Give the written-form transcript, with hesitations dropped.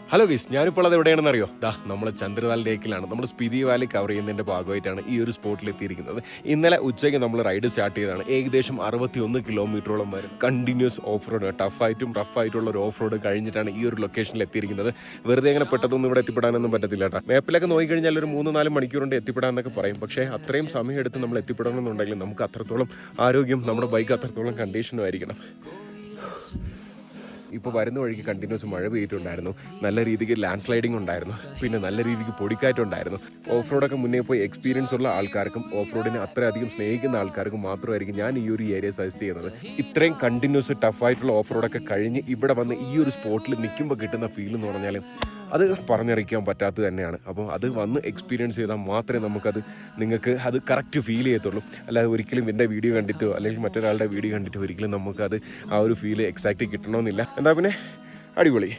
Hello ഗീസ്, ഞാനിപ്പോൾ അത് എവിടെയാണെന്ന് അറിയോ? നമ്മൾ ചന്ദ്രതാൽ ലേക്കിലാണ്. നമ്മൾ സ്പിതി വാലി കവർ ചെയ്യുന്നതിൻ്റെ ഭാഗമായിട്ടാണ് ഈ ഒരു സ്പോട്ടിൽ എത്തിയിരിക്കുന്നത്. ഇന്നലെ ഉച്ചയ്ക്ക് നമ്മൾ റൈഡ് സ്റ്റാർട്ട് ചെയ്തതാണ്. ഏകദേശം 61 കിലോമീറ്ററോളം വരും കണ്ടിന്യൂസ് ഓഫ് റോഡ്, ടഫായിട്ടും റഫായിട്ടുള്ള ഒരു ഓഫ് റോഡ് കഴിഞ്ഞിട്ടാണ് ഈ ഒരു ലൊക്കേഷനിൽ എത്തിയിരിക്കുന്നത്. വെറുതെ അങ്ങനെ പെട്ടെന്നൊന്നും ഇവിടെ എത്തിപ്പെടാനൊന്നും പറ്റത്തില്ല കേട്ടോ. മാപ്പിലൊക്കെ നോക്കിക്കഴിഞ്ഞാൽ ഒരു 3-4 മണിക്കൂർ കൊണ്ട് എത്തിപ്പെടാമെന്നൊക്കെ പറയും. പക്ഷേ അത്രയും സമയം എടുത്ത് നമ്മൾ എത്തിപ്പെടണമെന്നുണ്ടെങ്കിൽ നമുക്ക് അത്രത്തോളം ആരോഗ്യം, നമ്മുടെ ബൈക്ക് അത്രത്തോളം കണ്ടീഷനും ആയിരിക്കണം. ഇപ്പോൾ വരുന്ന വഴിക്ക് കണ്ടിന്യൂസ് മഴ പെയ്തിട്ടുണ്ടായിരുന്നു. നല്ല രീതിക്ക് ലാൻഡ് സ്ലൈഡിങ് ഉണ്ടായിരുന്നു. പിന്നെ നല്ല രീതിക്ക് പൊടിക്കാറ്റുണ്ടായിരുന്നു. ഓഫ് റോഡൊക്കെ മുന്നേ പോയി എക്സ്പീരിയൻസ് ഉള്ള ആൾക്കാർക്കും ഓഫ് റോഡിനെ അത്രയധികം സ്നേഹിക്കുന്ന ആൾക്കാർക്കും മാത്രമായിരിക്കും ഞാൻ ഈ ഒരു ഏരിയ സജസ്റ്റ് ചെയ്യുന്നത്. ഇത്രയും കണ്ടിന്യൂസ് ടഫായിട്ടുള്ള ഓഫ് റോഡൊക്കെ കഴിഞ്ഞ് ഇവിടെ വന്ന് ഈ ഒരു സ്പോട്ടിൽ നിൽക്കുമ്പോൾ കിട്ടുന്ന ഫീൽ എന്ന് പറഞ്ഞാൽ അത് പറഞ്ഞറിയിക്കാൻ പറ്റാത്തത് തന്നെയാണ്. അപ്പോൾ അത് വന്ന് എക്സ്പീരിയൻസ് ചെയ്താൽ മാത്രമേ നമുക്കത് നിങ്ങൾക്ക് അത് കറക്റ്റ് ഫീൽ ചെയ്യത്തുള്ളൂ. അല്ലാതെ ഒരിക്കലും എൻ്റെ വീഡിയോ കണ്ടിട്ടോ അല്ലെങ്കിൽ മറ്റൊരാളുടെ വീഡിയോ കണ്ടിട്ടോ ഒരിക്കലും നമുക്കത് ആ ഒരു ഫീൽ എക്സാക്റ്റ് കിട്ടണമെന്നില്ല. എന്താ പിന്നെ അടിപൊളി.